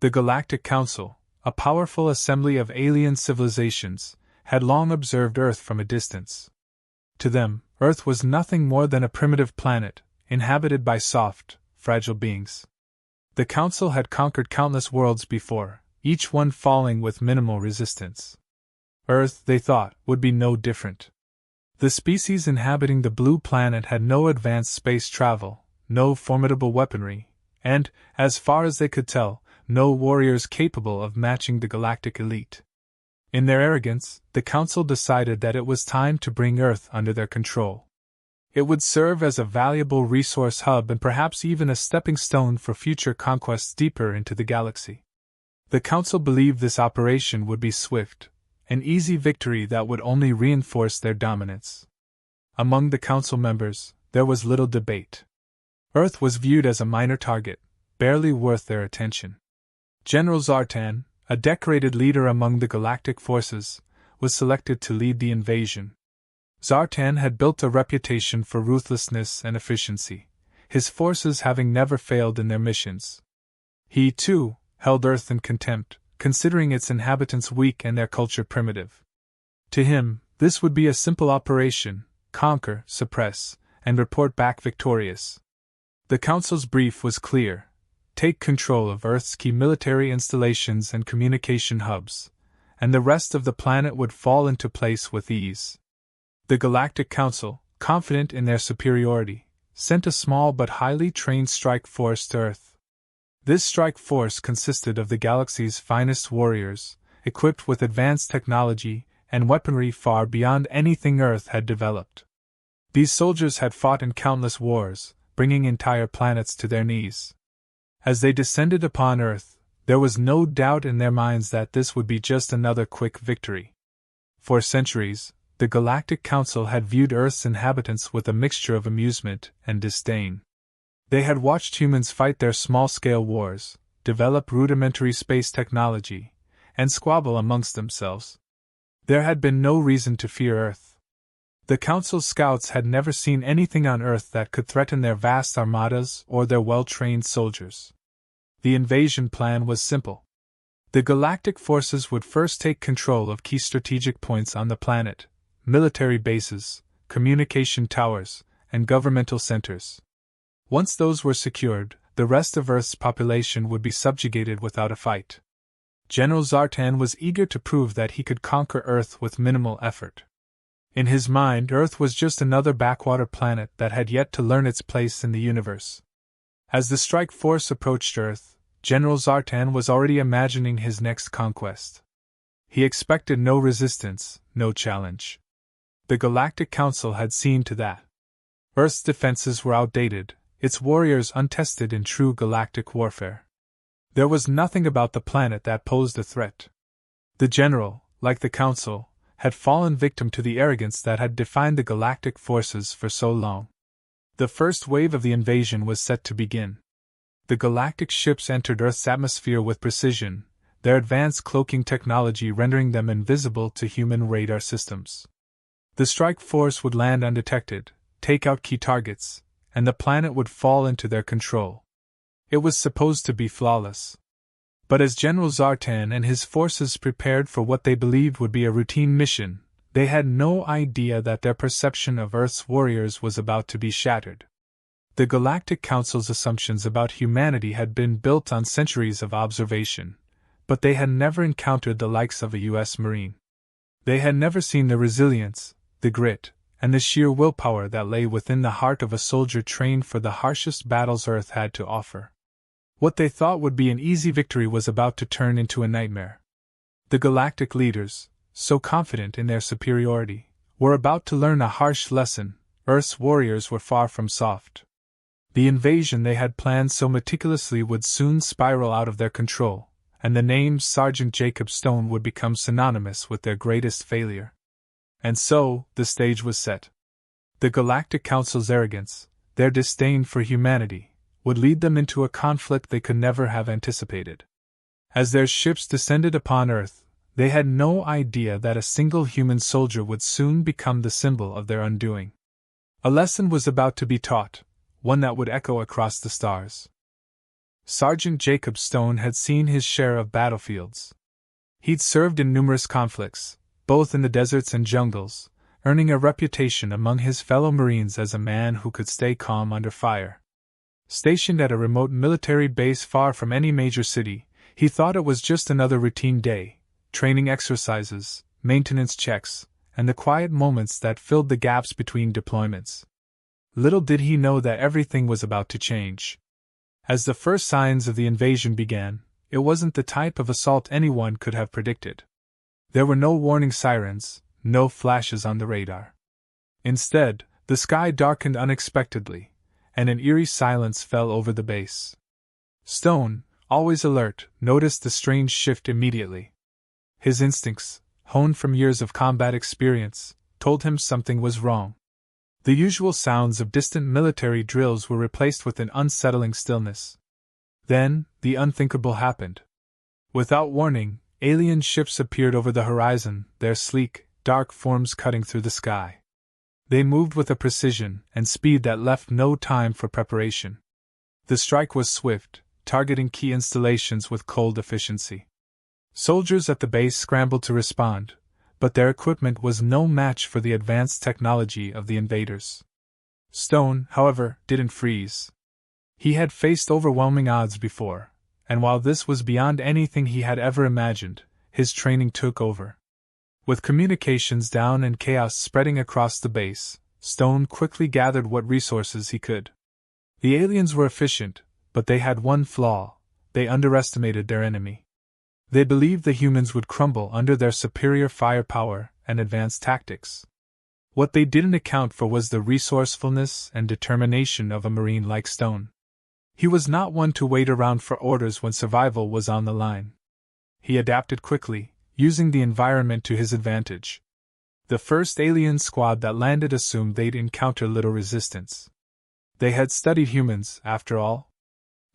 The Galactic Council, a powerful assembly of alien civilizations, had long observed Earth from a distance. To them, Earth was nothing more than a primitive planet, inhabited by soft, fragile beings. The Council had conquered countless worlds before, each one falling with minimal resistance. Earth, they thought, would be no different. The species inhabiting the blue planet had no advanced space travel, no formidable weaponry, and, as far as they could tell, no warriors capable of matching the galactic elite. In their arrogance, the Council decided that it was time to bring Earth under their control. It would serve as a valuable resource hub and perhaps even a stepping stone for future conquests deeper into the galaxy. The Council believed this operation would be swift, an easy victory that would only reinforce their dominance. Among the Council members, there was little debate. Earth was viewed as a minor target, barely worth their attention. General Zartan, a decorated leader among the galactic forces, was selected to lead the invasion. Zartan had built a reputation for ruthlessness and efficiency, his forces having never failed in their missions. He, too, held Earth in contempt, considering its inhabitants weak and their culture primitive. To him, this would be a simple operation: conquer, suppress, and report back victorious. The Council's brief was clear: take control of Earth's key military installations and communication hubs, and the rest of the planet would fall into place with ease. The Galactic Council, confident in their superiority, sent a small but highly trained strike force to Earth. This strike force consisted of the galaxy's finest warriors, equipped with advanced technology and weaponry far beyond anything Earth had developed. These soldiers had fought in countless wars, bringing entire planets to their knees. As they descended upon Earth, there was no doubt in their minds that this would be just another quick victory. For centuries, the Galactic Council had viewed Earth's inhabitants with a mixture of amusement and disdain. They had watched humans fight their small-scale wars, develop rudimentary space technology, and squabble amongst themselves. There had been no reason to fear Earth. The Council's scouts had never seen anything on Earth that could threaten their vast armadas or their well-trained soldiers. The invasion plan was simple. The galactic forces would first take control of key strategic points on the planet: military bases, communication towers, and governmental centers. Once those were secured, the rest of Earth's population would be subjugated without a fight. General Zartan was eager to prove that he could conquer Earth with minimal effort. In his mind, Earth was just another backwater planet that had yet to learn its place in the universe. As the strike force approached Earth, General Zartan was already imagining his next conquest. He expected no resistance, no challenge. The Galactic Council had seen to that. Earth's defenses were outdated, its warriors untested in true galactic warfare. There was nothing about the planet that posed a threat. The general, like the Council, had fallen victim to the arrogance that had defined the galactic forces for so long. The first wave of the invasion was set to begin. The galactic ships entered Earth's atmosphere with precision, their advanced cloaking technology rendering them invisible to human radar systems. The strike force would land undetected, take out key targets, and the planet would fall into their control. It was supposed to be flawless. But as General Zartan and his forces prepared for what they believed would be a routine mission, they had no idea that their perception of Earth's warriors was about to be shattered. The Galactic Council's assumptions about humanity had been built on centuries of observation, but they had never encountered the likes of a U.S. Marine. They had never seen the resilience, the grit, and the sheer willpower that lay within the heart of a soldier trained for the harshest battles Earth had to offer. What they thought would be an easy victory was about to turn into a nightmare. The galactic leaders, so confident in their superiority, were about to learn a harsh lesson: Earth's warriors were far from soft. The invasion they had planned so meticulously would soon spiral out of their control, and the name Sergeant Jacob Stone would become synonymous with their greatest failure. And so, the stage was set. The Galactic Council's arrogance, their disdain for humanity, would lead them into a conflict they could never have anticipated. As their ships descended upon Earth, they had no idea that a single human soldier would soon become the symbol of their undoing. A lesson was about to be taught, one that would echo across the stars. Sergeant Jacob Stone had seen his share of battlefields. He'd served in numerous conflicts, both in the deserts and jungles, earning a reputation among his fellow Marines as a man who could stay calm under fire. Stationed at a remote military base far from any major city, he thought it was just another routine day: training exercises, maintenance checks, and the quiet moments that filled the gaps between deployments. Little did he know that everything was about to change. As the first signs of the invasion began, it wasn't the type of assault anyone could have predicted. There were no warning sirens, no flashes on the radar. Instead, the sky darkened unexpectedly, and an eerie silence fell over the base. Stone, always alert, noticed the strange shift immediately. His instincts, honed from years of combat experience, told him something was wrong. The usual sounds of distant military drills were replaced with an unsettling stillness. Then, the unthinkable happened. Without warning, alien ships appeared over the horizon, their sleek, dark forms cutting through the sky. They moved with a precision and speed that left no time for preparation. The strike was swift, targeting key installations with cold efficiency. Soldiers at the base scrambled to respond, but their equipment was no match for the advanced technology of the invaders. Stone, however, didn't freeze. He had faced overwhelming odds before, and while this was beyond anything he had ever imagined, his training took over. With communications down and chaos spreading across the base, Stone quickly gathered what resources he could. The aliens were efficient, but they had one flaw: they underestimated their enemy. They believed the humans would crumble under their superior firepower and advanced tactics. What they didn't account for was the resourcefulness and determination of a Marine like Stone. He was not one to wait around for orders when survival was on the line. He adapted quickly, using the environment to his advantage. The first alien squad that landed assumed they'd encounter little resistance. They had studied humans, after all.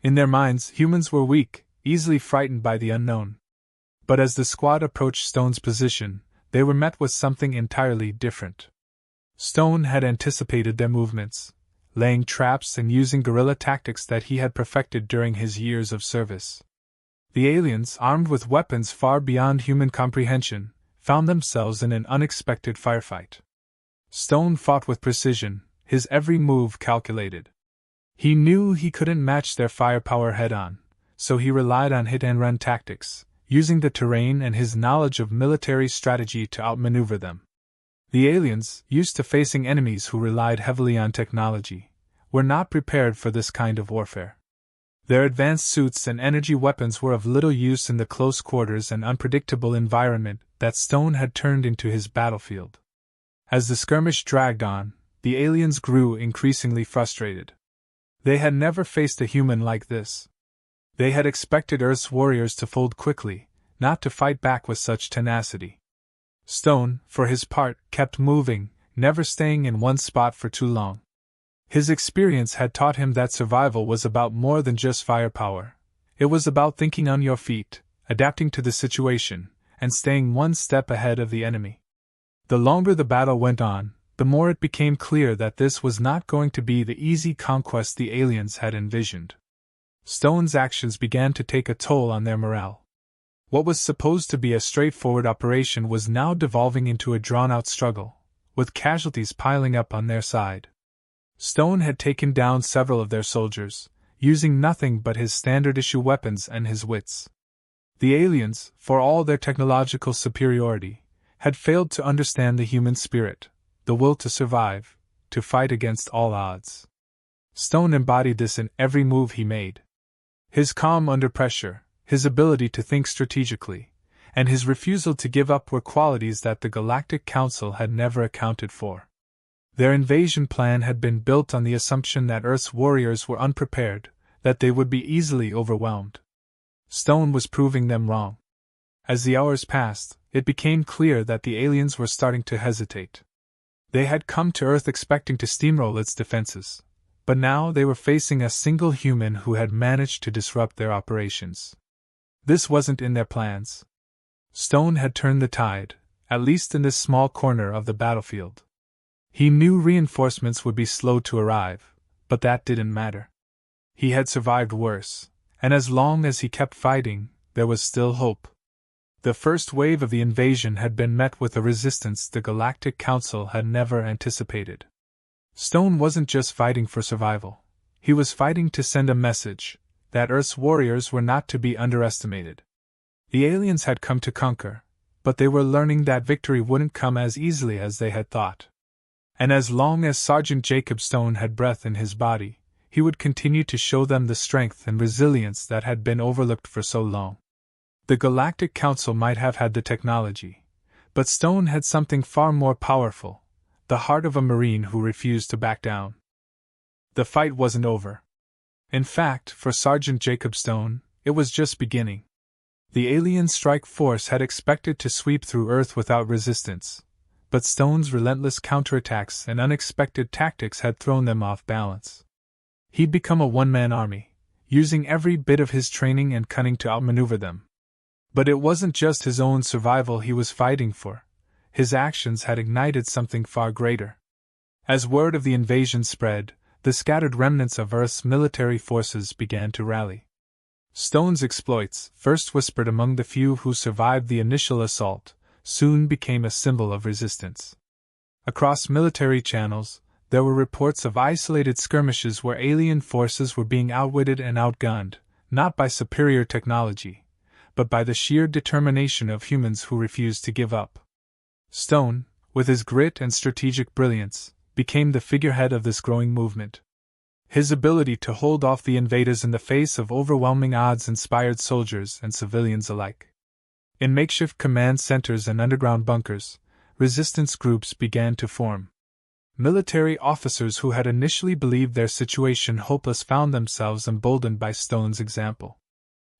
In their minds, humans were weak, easily frightened by the unknown. But as the squad approached Stone's position, they were met with something entirely different. Stone had anticipated their movements, laying traps and using guerrilla tactics that he had perfected during his years of service. The aliens, armed with weapons far beyond human comprehension, found themselves in an unexpected firefight. Stone fought with precision, his every move calculated. He knew he couldn't match their firepower head-on, so he relied on hit-and-run tactics, using the terrain and his knowledge of military strategy to outmaneuver them. The aliens, used to facing enemies who relied heavily on technology, were not prepared for this kind of warfare. Their advanced suits and energy weapons were of little use in the close quarters and unpredictable environment that Stone had turned into his battlefield. As the skirmish dragged on, the aliens grew increasingly frustrated. They had never faced a human like this. They had expected Earth's warriors to fold quickly, not to fight back with such tenacity. Stone, for his part, kept moving, never staying in one spot for too long. His experience had taught him that survival was about more than just firepower. It was about thinking on your feet, adapting to the situation, and staying one step ahead of the enemy. The longer the battle went on, the more it became clear that this was not going to be the easy conquest the aliens had envisioned. Stone's actions began to take a toll on their morale. What was supposed to be a straightforward operation was now devolving into a drawn-out struggle, with casualties piling up on their side. Stone had taken down several of their soldiers, using nothing but his standard-issue weapons and his wits. The aliens, for all their technological superiority, had failed to understand the human spirit, the will to survive, to fight against all odds. Stone embodied this in every move he made. His calm under pressure, his ability to think strategically, and his refusal to give up were qualities that the Galactic Council had never accounted for. Their invasion plan had been built on the assumption that Earth's warriors were unprepared, that they would be easily overwhelmed. Stone was proving them wrong. As the hours passed, it became clear that the aliens were starting to hesitate. They had come to Earth expecting to steamroll its defenses, but now they were facing a single human who had managed to disrupt their operations. This wasn't in their plans. Stone had turned the tide, at least in this small corner of the battlefield. He knew reinforcements would be slow to arrive, but that didn't matter. He had survived worse, And as long as he kept fighting, there was still hope. The first wave of the invasion had been met with a resistance the Galactic Council had never anticipated. Stone wasn't just fighting for survival. He was fighting to send a message that Earth's warriors were not to be underestimated. The aliens had come to conquer, but they were learning that victory wouldn't come as easily as they had thought. And as long as Sergeant Jacob Stone had breath in his body, he would continue to show them the strength and resilience that had been overlooked for so long. The Galactic Council might have had the technology, but Stone had something far more powerful, the heart of a Marine who refused to back down. The fight wasn't over. In fact, for Sergeant Jacob Stone, it was just beginning. The alien strike force had expected to sweep through Earth without resistance, but Stone's relentless counterattacks and unexpected tactics had thrown them off balance. He'd become a one-man army, using every bit of his training and cunning to outmaneuver them. But it wasn't just his own survival he was fighting for. His actions had ignited something far greater. As word of the invasion spread, the scattered remnants of Earth's military forces began to rally. Stone's exploits, first whispered among the few who survived the initial assault, soon became a symbol of resistance. Across military channels, there were reports of isolated skirmishes where alien forces were being outwitted and outgunned, not by superior technology, but by the sheer determination of humans who refused to give up. Stone, with his grit and strategic brilliance, became the figurehead of this growing movement. His ability to hold off the invaders in the face of overwhelming odds inspired soldiers and civilians alike. In makeshift command centers and underground bunkers, resistance groups began to form. Military officers who had initially believed their situation hopeless found themselves emboldened by Stone's example.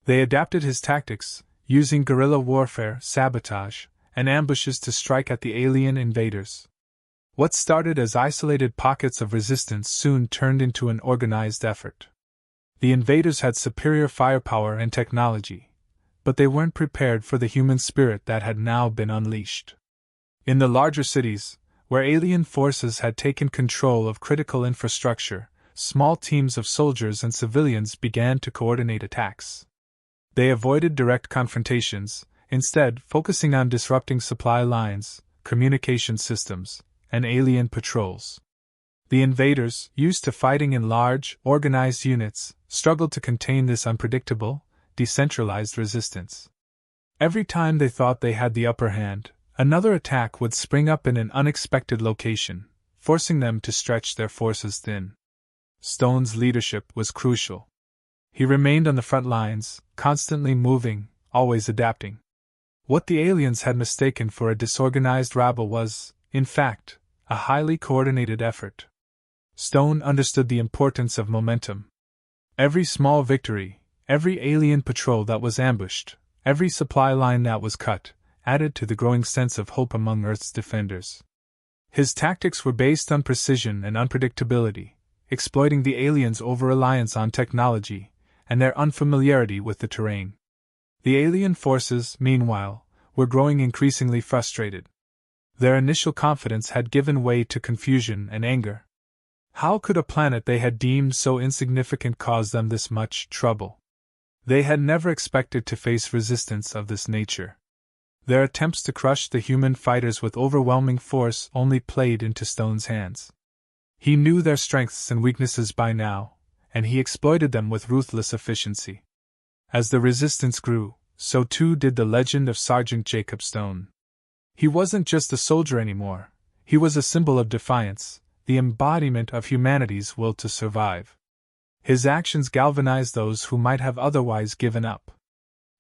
They adapted his tactics, using guerrilla warfare, sabotage, and ambushes to strike at the alien invaders. What started as isolated pockets of resistance soon turned into an organized effort. The invaders had superior firepower and technology, but they weren't prepared for the human spirit that had now been unleashed. In the larger cities, where alien forces had taken control of critical infrastructure, small teams of soldiers and civilians began to coordinate attacks. They avoided direct confrontations, instead focusing on disrupting supply lines, communication systems, and alien patrols. The invaders, used to fighting in large, organized units, struggled to contain this unpredictable, decentralized resistance. Every time they thought they had the upper hand, another attack would spring up in an unexpected location, forcing them to stretch their forces thin. Stone's leadership was crucial. He remained on the front lines, constantly moving, always adapting. What the aliens had mistaken for a disorganized rabble was, in fact, a highly coordinated effort. Stone understood the importance of momentum. Every small victory, every alien patrol that was ambushed, every supply line that was cut, added to the growing sense of hope among Earth's defenders. His tactics were based on precision and unpredictability, exploiting the aliens' over-reliance on technology and their unfamiliarity with the terrain. The alien forces, meanwhile, were growing increasingly frustrated. Their initial confidence had given way to confusion and anger. How could a planet they had deemed so insignificant cause them this much trouble? They had never expected to face resistance of this nature. Their attempts to crush the human fighters with overwhelming force only played into Stone's hands. He knew their strengths and weaknesses by now, and he exploited them with ruthless efficiency. As the resistance grew, so too did the legend of Sergeant Jacob Stone. He wasn't just a soldier anymore, he was a symbol of defiance, the embodiment of humanity's will to survive. His actions galvanized those who might have otherwise given up.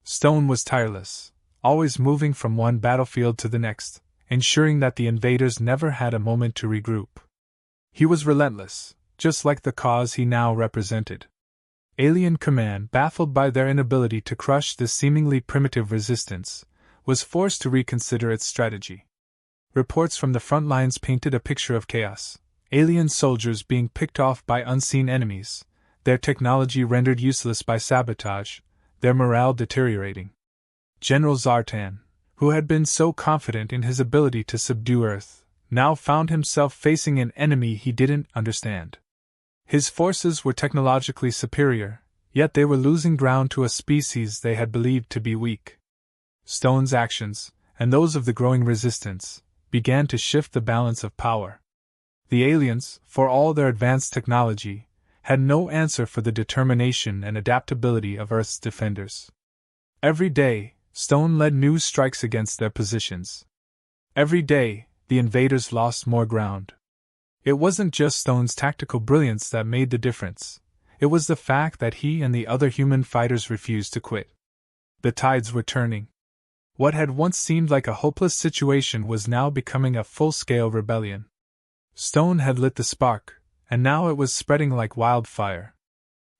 Stone was tireless, always moving from one battlefield to the next, ensuring that the invaders never had a moment to regroup. He was relentless, just like the cause he now represented. Alien Command, baffled by their inability to crush this seemingly primitive resistance, was forced to reconsider its strategy. Reports from the front lines painted a picture of chaos, alien soldiers being picked off by unseen enemies, their technology rendered useless by sabotage, their morale deteriorating. General Zartan, who had been so confident in his ability to subdue Earth, now found himself facing an enemy he didn't understand. His forces were technologically superior, Yet they were losing ground to a species they had believed to be weak. Stone's actions, and those of the growing resistance, began to shift the balance of power. The aliens, for all their advanced technology, had no answer for the determination and adaptability of Earth's defenders. Every day, Stone led new strikes against their positions. Every day, the invaders lost more ground. It wasn't just Stone's tactical brilliance that made the difference. It was the fact that he and the other human fighters refused to quit. The tides were turning. What had once seemed like a hopeless situation was now becoming a full-scale rebellion. Stone had lit the spark, and now it was spreading like wildfire.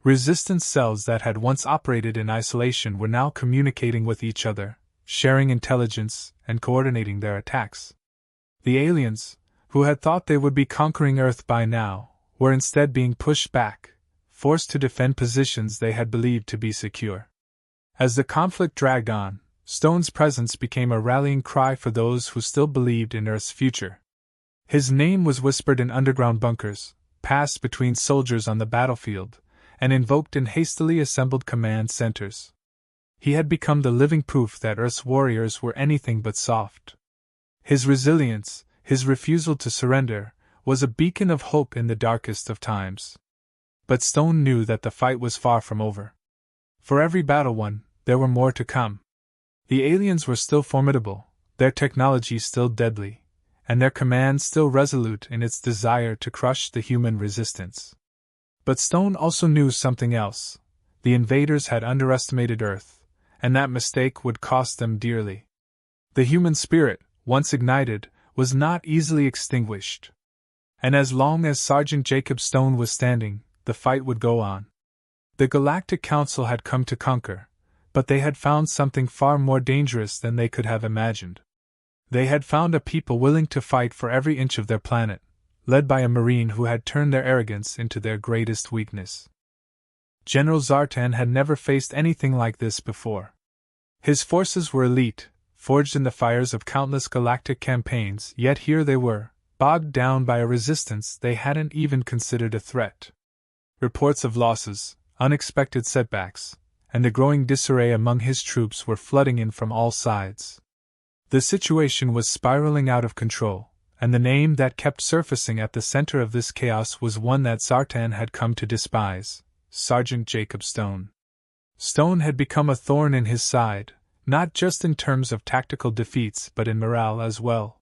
Resistance cells that had once operated in isolation were now communicating with each other, sharing intelligence, and coordinating their attacks. The aliens, who had thought they would be conquering Earth by now, were instead being pushed back, forced to defend positions they had believed to be secure. As the conflict dragged on, Stone's presence became a rallying cry for those who still believed in Earth's future. His name was whispered in underground bunkers, passed between soldiers on the battlefield, and invoked in hastily assembled command centers. He had become the living proof that Earth's warriors were anything but soft. His resilience, his refusal to surrender, was a beacon of hope in the darkest of times. But Stone knew that the fight was far from over. For every battle won, there were more to come. The aliens were still formidable, their technology still deadly, and their command still resolute in its desire to crush the human resistance. But Stone also knew something else. The invaders had underestimated Earth, and that mistake would cost them dearly. The human spirit, once ignited, was not easily extinguished. And as long as Sergeant Jacob Stone was standing, the fight would go on. The Galactic Council had come to conquer, but they had found something far more dangerous than they could have imagined. They had found a people willing to fight for every inch of their planet, led by a Marine who had turned their arrogance into their greatest weakness. General Zartan had never faced anything like this before. His forces were elite, forged in the fires of countless galactic campaigns, yet here they were, bogged down by a resistance they hadn't even considered a threat. Reports of losses, unexpected setbacks, and the growing disarray among his troops were flooding in from all sides. The situation was spiraling out of control, and the name that kept surfacing at the center of this chaos was one that Zartan had come to despise: Sergeant Jacob Stone. Stone had become a thorn in his side, not just in terms of tactical defeats but in morale as well.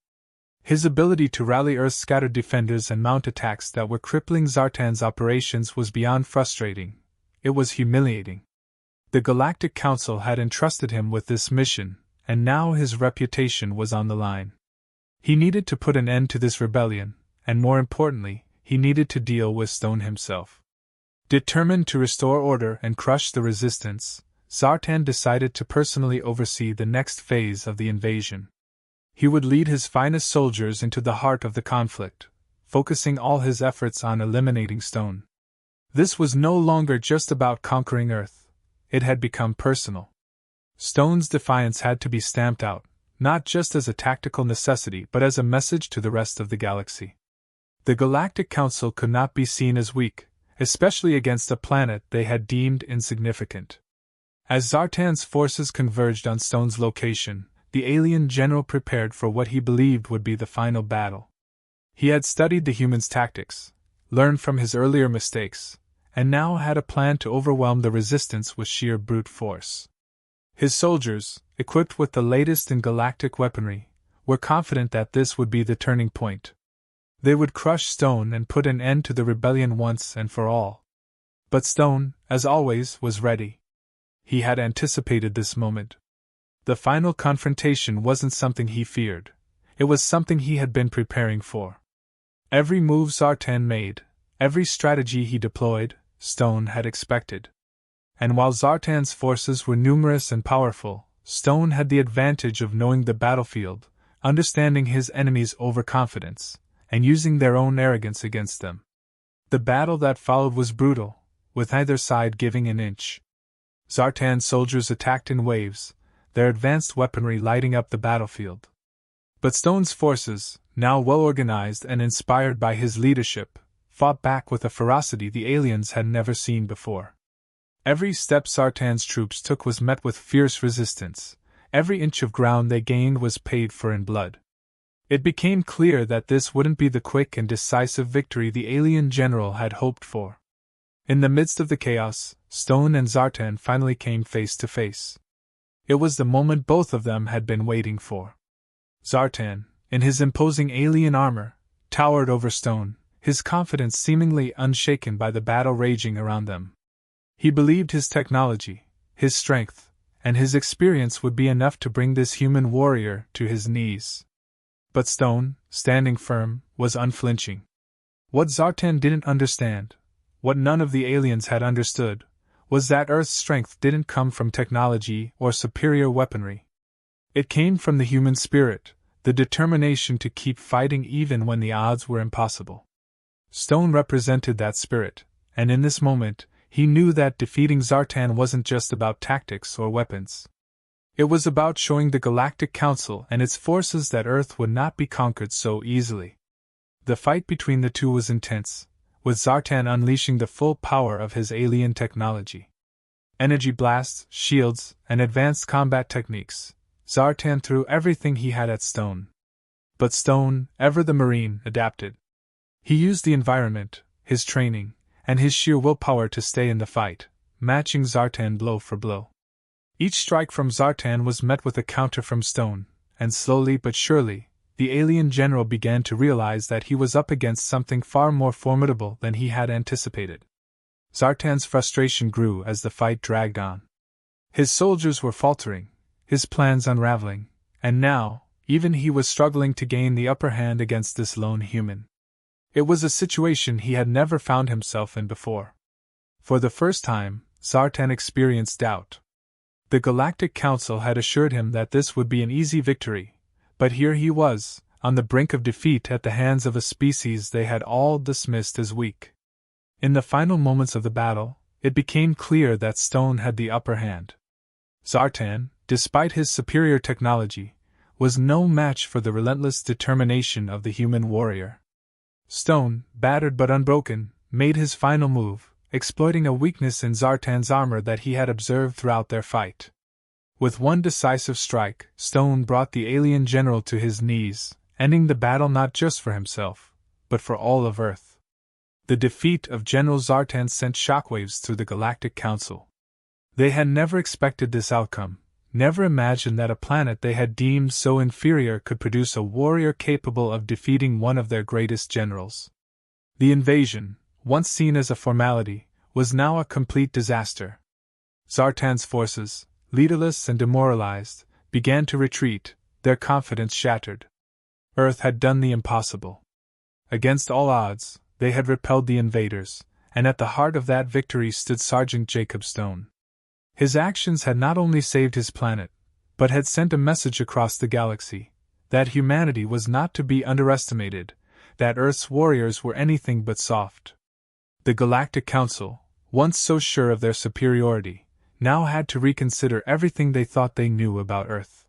His ability to rally Earth's scattered defenders and mount attacks that were crippling Zartan's operations was beyond frustrating. It was humiliating. The Galactic Council had entrusted him with this mission, and now his reputation was on the line. He needed to put an end to this rebellion, and more importantly, he needed to deal with Stone himself. Determined to restore order and crush the resistance, Zartan decided to personally oversee the next phase of the invasion. He would lead his finest soldiers into the heart of the conflict, focusing all his efforts on eliminating Stone. This was no longer just about conquering Earth. It had become personal. Stone's defiance had to be stamped out, not just as a tactical necessity but as a message to the rest of the galaxy. The Galactic Council could not be seen as weak, especially against a planet they had deemed insignificant. As Zartan's forces converged on Stone's location, the alien general prepared for what he believed would be the final battle. He had studied the humans' tactics, learned from his earlier mistakes, and now had a plan to overwhelm the resistance with sheer brute force. His soldiers, equipped with the latest in galactic weaponry, were confident that this would be the turning point. They would crush Stone and put an end to the rebellion once and for all. But Stone, as always, was ready. He had anticipated this moment. The final confrontation wasn't something he feared. It was something he had been preparing for. Every move Zartan made, every strategy he deployed, Stone had expected. And while Zartan's forces were numerous and powerful, Stone had the advantage of knowing the battlefield, understanding his enemies' overconfidence, and using their own arrogance against them. The battle that followed was brutal, with neither side giving an inch. Zartan's soldiers attacked in waves, their advanced weaponry lighting up the battlefield. But Stone's forces, now well organized and inspired by his leadership, fought back with a ferocity the aliens had never seen before. Every step Zartan's troops took was met with fierce resistance. Every inch of ground they gained was paid for in blood. It became clear that this wouldn't be the quick and decisive victory the alien general had hoped for. In the midst of the chaos, Stone and Zartan finally came face to face. It was the moment both of them had been waiting for. Zartan, in his imposing alien armor, towered over Stone, his confidence seemingly unshaken by the battle raging around them. He believed his technology, his strength, and his experience would be enough to bring this human warrior to his knees. But Stone, standing firm, was unflinching. What Zartan didn't understand, what none of the aliens had understood, was that Earth's strength didn't come from technology or superior weaponry. It came from the human spirit, the determination to keep fighting even when the odds were impossible. Stone represented that spirit, and in this moment, he knew that defeating Zartan wasn't just about tactics or weapons. It was about showing the Galactic Council and its forces that Earth would not be conquered so easily. The fight between the two was intense, with Zartan unleashing the full power of his alien technology. Energy blasts, shields, and advanced combat techniques, Zartan threw everything he had at Stone. But Stone, ever the Marine, adapted. He used the environment, his training, and his sheer willpower to stay in the fight, matching Zartan blow for blow. Each strike from Zartan was met with a counter from Stone, and slowly but surely, the alien general began to realize that he was up against something far more formidable than he had anticipated. Zartan's frustration grew as the fight dragged on. His soldiers were faltering, his plans unraveling, and now, even he was struggling to gain the upper hand against this lone human. It was a situation he had never found himself in before. For the first time, Zartan experienced doubt. The Galactic Council had assured him that this would be an easy victory, but here he was, on the brink of defeat at the hands of a species they had all dismissed as weak. In the final moments of the battle, it became clear that Stone had the upper hand. Zartan, despite his superior technology, was no match for the relentless determination of the human warrior. Stone, battered but unbroken, made his final move, exploiting a weakness in Zartan's armor that he had observed throughout their fight. With one decisive strike, Stone brought the alien general to his knees, ending the battle not just for himself, but for all of Earth. The defeat of General Zartan sent shockwaves through the Galactic Council. They had never expected this outcome, never imagined that a planet they had deemed so inferior could produce a warrior capable of defeating one of their greatest generals. The invasion, once seen as a formality, was now a complete disaster. Zartan's forces, leaderless and demoralized, began to retreat, their confidence shattered. Earth had done the impossible. Against all odds, they had repelled the invaders, and at the heart of that victory stood Sergeant Jacob Stone. His actions had not only saved his planet, but had sent a message across the galaxy, that humanity was not to be underestimated, that Earth's warriors were anything but soft. The Galactic Council, once so sure of their superiority, now had to reconsider everything they thought they knew about Earth.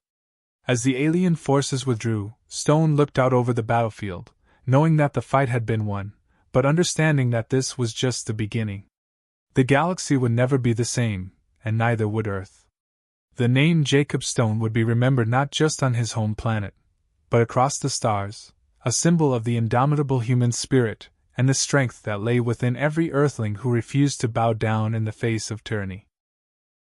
As the alien forces withdrew, Stone looked out over the battlefield, knowing that the fight had been won, but understanding that this was just the beginning. The galaxy would never be the same, and neither would Earth. The name Jacob Stone would be remembered not just on his home planet, but across the stars, a symbol of the indomitable human spirit and the strength that lay within every Earthling who refused to bow down in the face of tyranny.